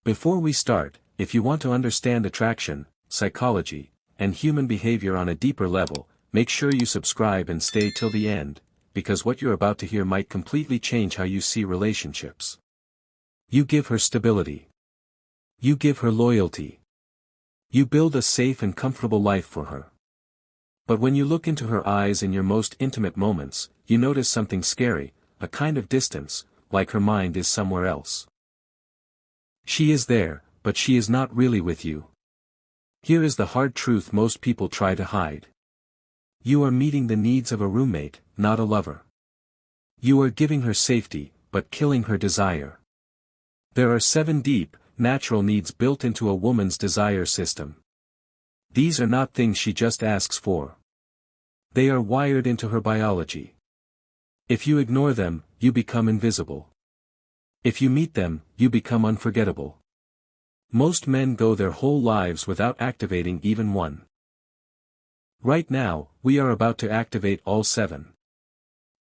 Before we start, if you want to understand attraction, psychology, and human behavior on a deeper level, make sure you subscribe and stay till the end, because what you're about to hear might completely change how you see relationships. You give her stability. You give her loyalty. You build a safe and comfortable life for her. But when you look into her eyes in your most intimate moments, you notice something scary, a kind of distance, like her mind is somewhere else. She is there, but she is not really with you. Here is the hard truth most people try to hide. You are meeting the needs of a roommate, not a lover. You are giving her safety, but killing her desire. There are 7 deep, natural needs built into a woman's desire system. These are not things she just asks for. They are wired into her biology. If you ignore them, you become invisible. If you meet them, you become unforgettable. Most men go their whole lives without activating even one. Right now, we are about to activate all 7.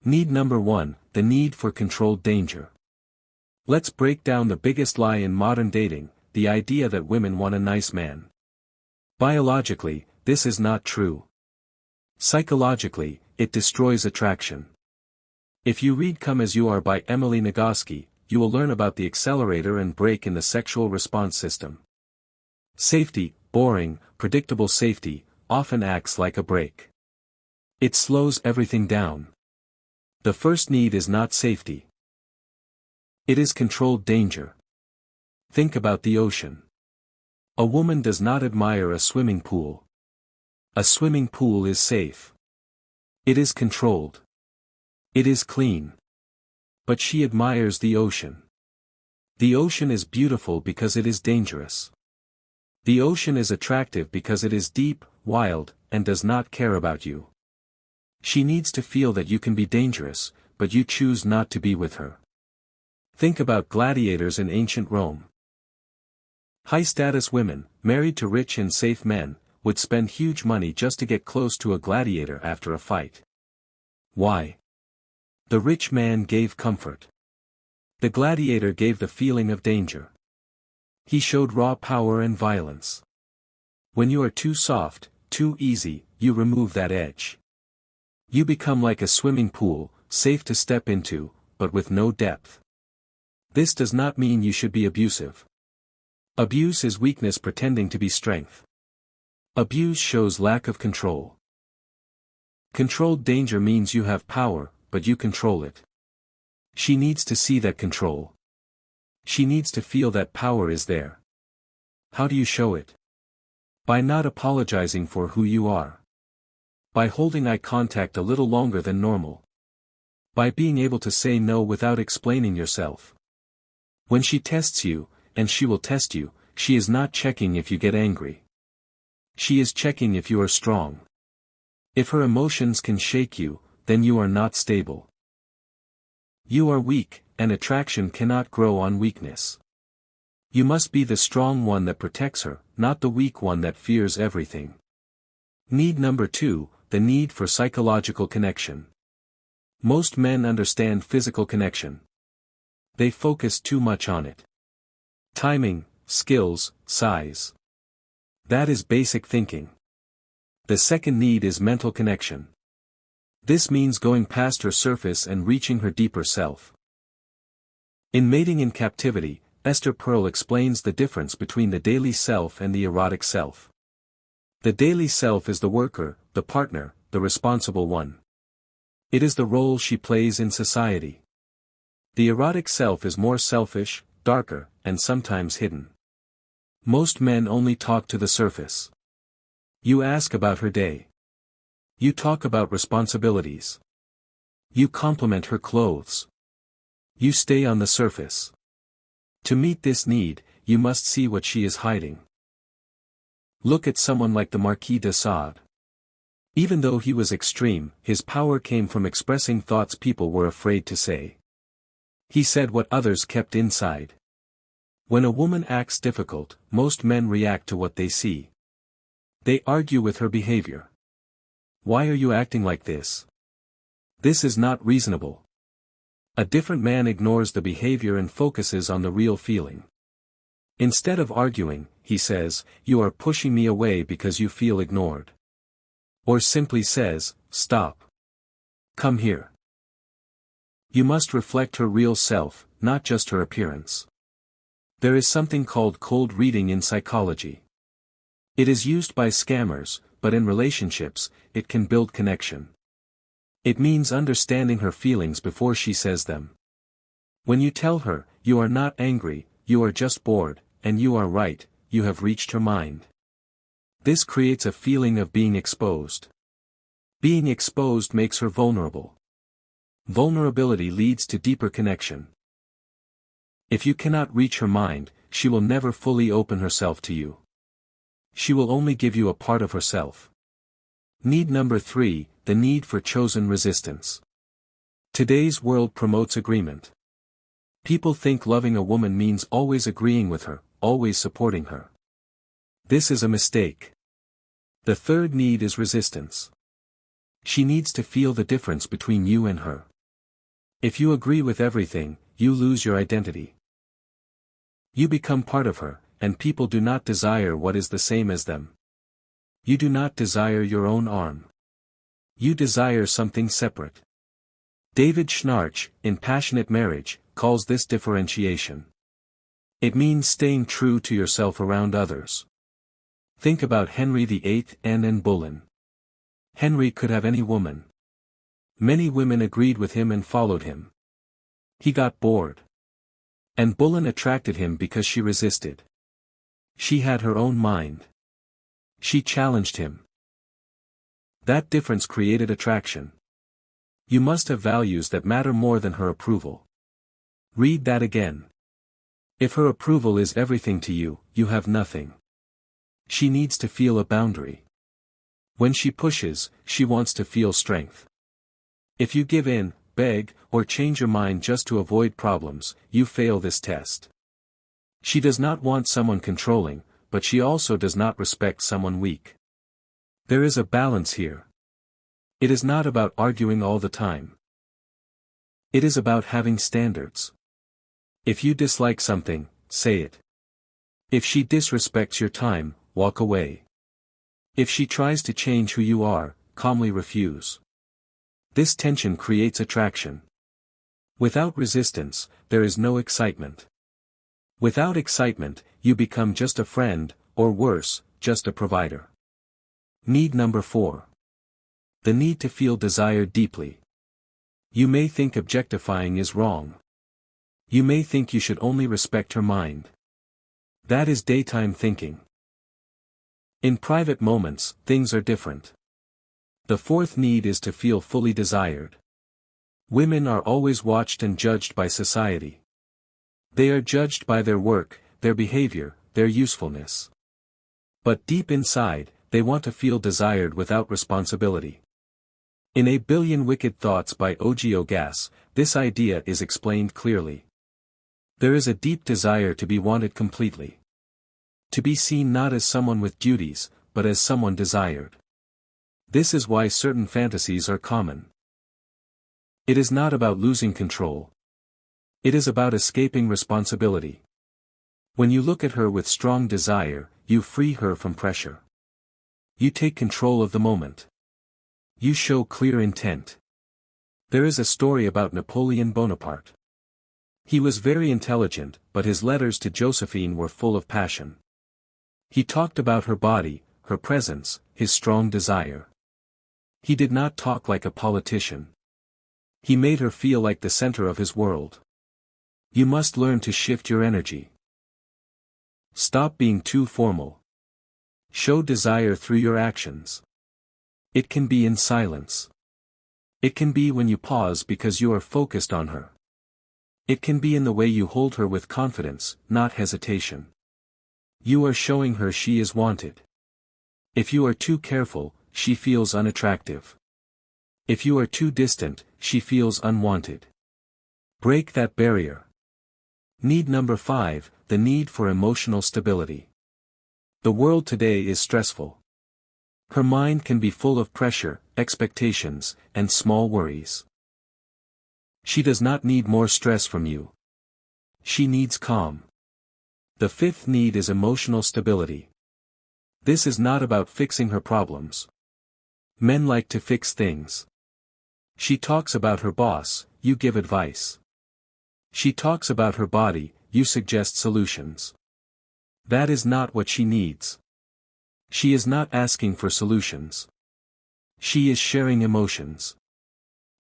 Need number 1, the need for controlled danger. Let's break down the biggest lie in modern dating, the idea that women want a nice man. Biologically, this is not true. Psychologically, it destroys attraction. If you read Come As You Are by Emily Nagoski, you will learn about the accelerator and brake in the sexual response system. Safety, boring, predictable safety, often acts like a brake. It slows everything down. The first need is not safety. It is controlled danger. Think about the ocean. A woman does not admire a swimming pool. A swimming pool is safe. It is controlled. It is clean. But she admires the ocean. The ocean is beautiful because it is dangerous. The ocean is attractive because it is deep, wild, and does not care about you. She needs to feel that you can be dangerous, but you choose not to be with her. Think about gladiators in ancient Rome. High-status women, married to rich and safe men, would spend huge money just to get close to a gladiator after a fight. Why? The rich man gave comfort. The gladiator gave the feeling of danger. He showed raw power and violence. When you are too soft, too easy, you remove that edge. You become like a swimming pool, safe to step into, but with no depth. This does not mean you should be abusive. Abuse is weakness pretending to be strength. Abuse shows lack of control. Controlled danger means you have power, but you control it. She needs to see that control. She needs to feel that power is there. How do you show it? By not apologizing for who you are. By holding eye contact a little longer than normal. By being able to say no without explaining yourself. When she tests you, and she will test you, she is not checking if you get angry. She is checking if you are strong. If her emotions can shake you, then you are not stable. You are weak, and attraction cannot grow on weakness. You must be the strong one that protects her, not the weak one that fears everything. Need number 2, the need for psychological connection. Most men understand physical connection. They focus too much on it. Timing, skills, size. That is basic thinking. The second need is mental connection. This means going past her surface and reaching her deeper self. In Mating in Captivity, Esther Perel explains the difference between the daily self and the erotic self. The daily self is the worker, the partner, the responsible one. It is the role she plays in society. The erotic self is more selfish, darker, and sometimes hidden. Most men only talk to the surface. You ask about her day. You talk about responsibilities. You compliment her clothes. You stay on the surface. To meet this need, you must see what she is hiding. Look at someone like the Marquis de Sade. Even though he was extreme, his power came from expressing thoughts people were afraid to say. He said what others kept inside. When a woman acts difficult, most men react to what they see. They argue with her behavior. Why are you acting like this? This is not reasonable. A different man ignores the behavior and focuses on the real feeling. Instead of arguing, he says, "You are pushing me away because you feel ignored." Or simply says, "Stop. Come here." You must reflect her real self, not just her appearance. There is something called cold reading in psychology. It is used by scammers, but in relationships, it can build connection. It means understanding her feelings before she says them. When you tell her, "You are not angry, you are just bored, and you are right," you have reached her mind. This creates a feeling of being exposed. Being exposed makes her vulnerable. Vulnerability leads to deeper connection. If you cannot reach her mind, she will never fully open herself to you. She will only give you a part of herself. Need number 3, the need for chosen resistance. Today's world promotes agreement. People think loving a woman means always agreeing with her, always supporting her. This is a mistake. The third need is resistance. She needs to feel the difference between you and her. If you agree with everything, you lose your identity. You become part of her, and people do not desire what is the same as them. You do not desire your own arm. You desire something separate. David Schnarch, in Passionate Marriage, calls this differentiation. It means staying true to yourself around others. Think about Henry VIII and Anne Boleyn. Henry could have any woman. Many women agreed with him and followed him. He got bored. Anne Boleyn attracted him because she resisted. She had her own mind. She challenged him. That difference created attraction. You must have values that matter more than her approval. Read that again. If her approval is everything to you, you have nothing. She needs to feel a boundary. When she pushes, she wants to feel strength. If you give in, beg, or change your mind just to avoid problems, you fail this test. She does not want someone controlling, but she also does not respect someone weak. There is a balance here. It is not about arguing all the time. It is about having standards. If you dislike something, say it. If she disrespects your time, walk away. If she tries to change who you are, calmly refuse. This tension creates attraction. Without resistance, there is no excitement. Without excitement, you become just a friend, or worse, just a provider. Need number 4. The need to feel desire deeply. You may think objectifying is wrong. You may think you should only respect her mind. That is daytime thinking. In private moments, things are different. The fourth need is to feel fully desired. Women are always watched and judged by society. They are judged by their work, their behavior, their usefulness. But deep inside, they want to feel desired without responsibility. In A Billion Wicked Thoughts by O.G. Ogas, this idea is explained clearly. There is a deep desire to be wanted completely. To be seen not as someone with duties, but as someone desired. This is why certain fantasies are common. It is not about losing control. It is about escaping responsibility. When you look at her with strong desire, you free her from pressure. You take control of the moment. You show clear intent. There is a story about Napoleon Bonaparte. He was very intelligent, but his letters to Josephine were full of passion. He talked about her body, her presence, his strong desire. He did not talk like a politician. He made her feel like the center of his world. You must learn to shift your energy. Stop being too formal. Show desire through your actions. It can be in silence. It can be when you pause because you are focused on her. It can be in the way you hold her with confidence, not hesitation. You are showing her she is wanted. If you are too careful, she feels unattractive. If you are too distant, she feels unwanted. Break that barrier. Need number 5, the need for emotional stability. The world today is stressful. Her mind can be full of pressure, expectations, and small worries. She does not need more stress from you. She needs calm. The fifth need is emotional stability. This is not about fixing her problems. Men like to fix things. She talks about her boss, you give advice. She talks about her body, you suggest solutions. That is not what she needs. She is not asking for solutions. She is sharing emotions.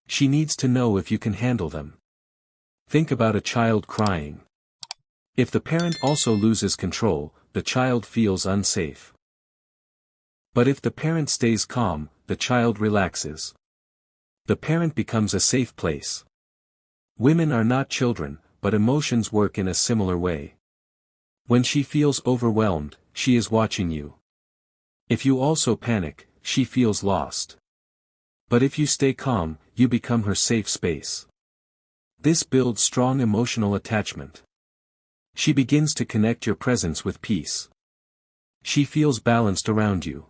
She needs to know if you can handle them. Think about a child crying. If the parent also loses control, the child feels unsafe. But if the parent stays calm, the child relaxes. The parent becomes a safe place. Women are not children, but emotions work in a similar way. When she feels overwhelmed, she is watching you. If you also panic, she feels lost. But if you stay calm, you become her safe space. This builds strong emotional attachment. She begins to connect your presence with peace. She feels balanced around you.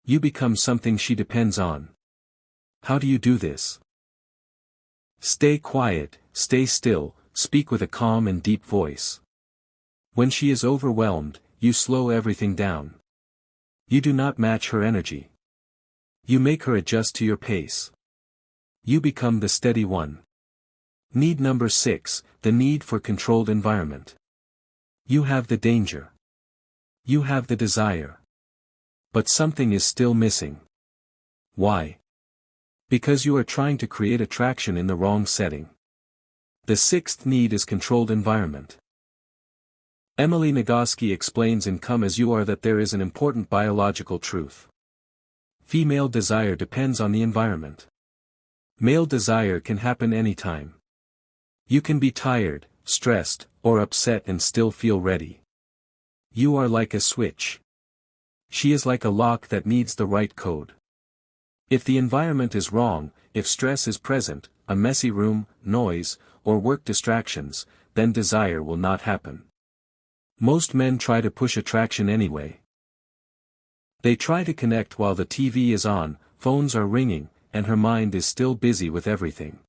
You become something she depends on. How do you do this? Stay quiet, stay still, speak with a calm and deep voice. When she is overwhelmed, you slow everything down. You do not match her energy. You make her adjust to your pace. You become the steady one. Need number 6, the need for controlled environment. You have the danger. You have the desire. But something is still missing. Why? Because you are trying to create attraction in the wrong setting. The 6th need is controlled environment. Emily Nagoski explains in Come As You Are that there is an important biological truth. Female desire depends on the environment. Male desire can happen anytime. You can be tired, stressed, or upset and still feel ready. You are like a switch. She is like a lock that needs the right code. If the environment is wrong, if stress is present, a messy room, noise, or work distractions, then desire will not happen. Most men try to push attraction anyway. They try to connect while the TV is on, phones are ringing, and her mind is still busy with everything.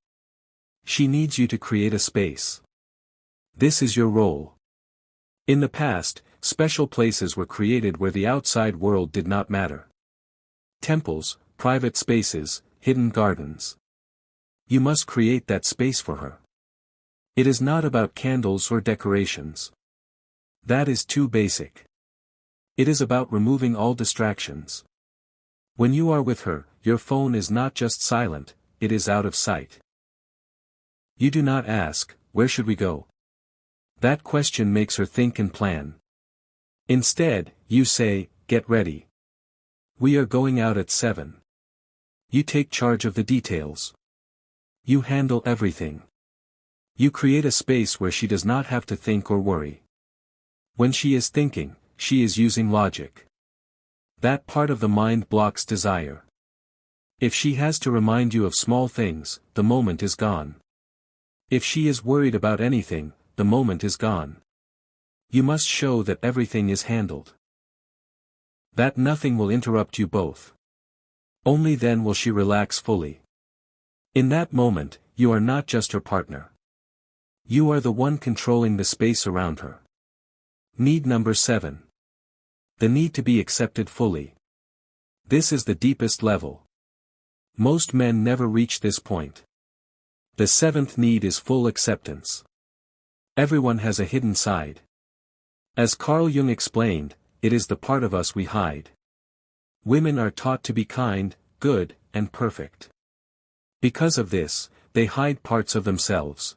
She needs you to create a space. This is your role. In the past, special places were created where the outside world did not matter. Temples, private spaces, hidden gardens. You must create that space for her. It is not about candles or decorations. That is too basic. It is about removing all distractions. When you are with her, your phone is not just silent, it is out of sight. You do not ask, "Where should we go?" That question makes her think and plan. Instead, you say, "Get ready. We are going out at 7. You take charge of the details. You handle everything. You create a space where she does not have to think or worry. When she is thinking, she is using logic. That part of the mind blocks desire. If she has to remind you of small things, the moment is gone. If she is worried about anything, the moment is gone. You must show that everything is handled. That nothing will interrupt you both. Only then will she relax fully. In that moment, you are not just her partner. You are the one controlling the space around her. Need number 7. The need to be accepted fully. This is the deepest level. Most men never reach this point. The 7th need is full acceptance. Everyone has a hidden side. As Carl Jung explained, it is the part of us we hide. Women are taught to be kind, good, and perfect. Because of this, they hide parts of themselves.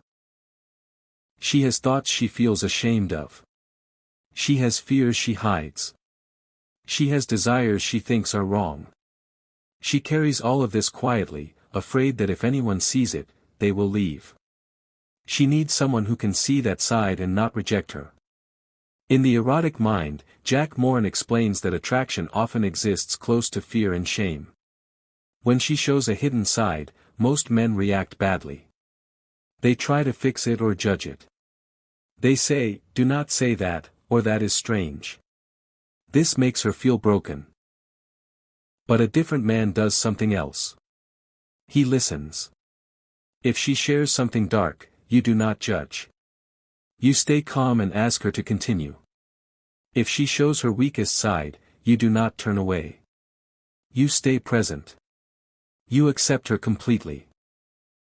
She has thoughts she feels ashamed of. She has fears she hides. She has desires she thinks are wrong. She carries all of this quietly, afraid that if anyone sees it, they will leave. She needs someone who can see that side and not reject her. In The Erotic Mind, Jack Moran explains that attraction often exists close to fear and shame. When she shows a hidden side, most men react badly. They try to fix it or judge it. They say, "Do not say that," or "That is strange." This makes her feel broken. But a different man does something else. He listens. If she shares something dark, you do not judge. You stay calm and ask her to continue. If she shows her weakest side, you do not turn away. You stay present. You accept her completely.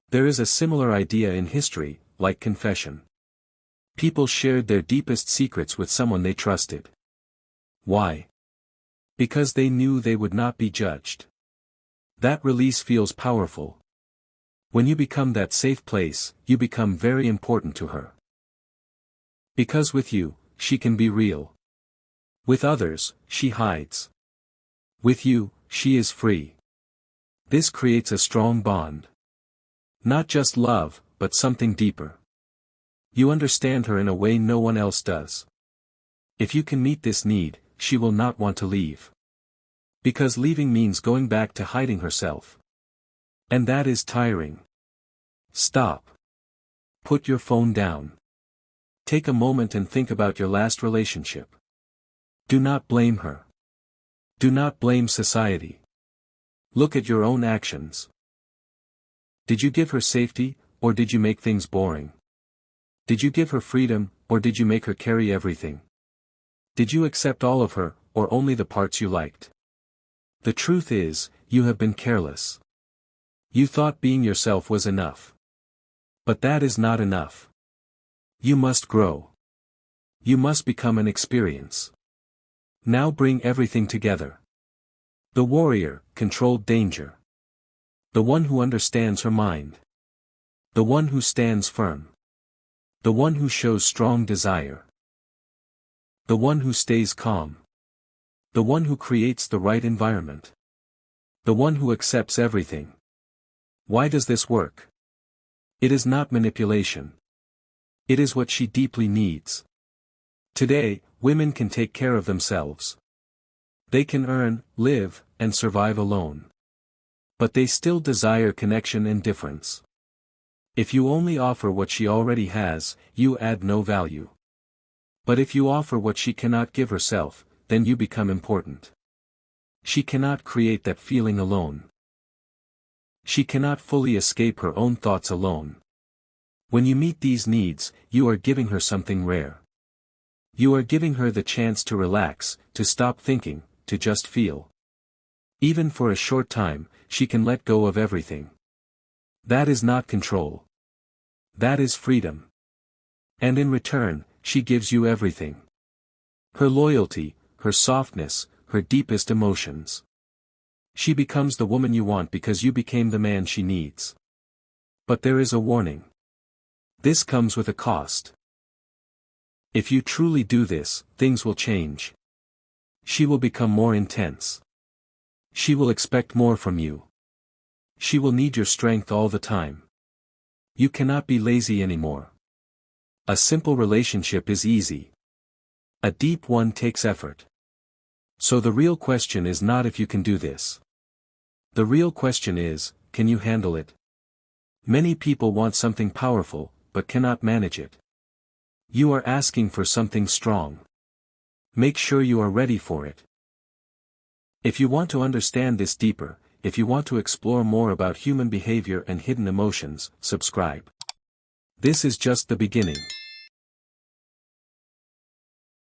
There is a similar idea in history, like confession. People shared their deepest secrets with someone they trusted. Why? Because they knew they would not be judged. That release feels powerful. When you become that safe place, you become very important to her. Because with you, she can be real. With others, she hides. With you, she is free. This creates a strong bond. Not just love, but something deeper. You understand her in a way no one else does. If you can meet this need, she will not want to leave. Because leaving means going back to hiding herself. And that is tiring. Stop. Put your phone down. Take a moment and think about your last relationship. Do not blame her. Do not blame society. Look at your own actions. Did you give her safety, or did you make things boring? Did you give her freedom, or did you make her carry everything? Did you accept all of her, or only the parts you liked? The truth is, you have been careless. You thought being yourself was enough. But that is not enough. You must grow. You must become an experience. Now bring everything together. The warrior, controlled danger. The one who understands her mind. The one who stands firm. The one who shows strong desire. The one who stays calm. The one who creates the right environment. The one who accepts everything. Why does this work? It is not manipulation. It is what she deeply needs. Today, women can take care of themselves. They can earn, live, and survive alone. But they still desire connection and difference. If you only offer what she already has, you add no value. But if you offer what she cannot give herself, then you become important. She cannot create that feeling alone. She cannot fully escape her own thoughts alone. When you meet these needs, you are giving her something rare. You are giving her the chance to relax, to stop thinking, to just feel. Even for a short time, she can let go of everything. That is not control. That is freedom. And in return, she gives you everything. Her loyalty, her softness, her deepest emotions. She becomes the woman you want because you became the man she needs. But there is a warning. This comes with a cost. If you truly do this, things will change. She will become more intense. She will expect more from you. She will need your strength all the time. You cannot be lazy anymore. A simple relationship is easy. A deep one takes effort. So the real question is not if you can do this. The real question is, can you handle it? Many people want something powerful, but cannot manage it. You are asking for something strong. Make sure you are ready for it. If you want to understand this deeper, if you want to explore more about human behavior and hidden emotions, subscribe. This is just the beginning.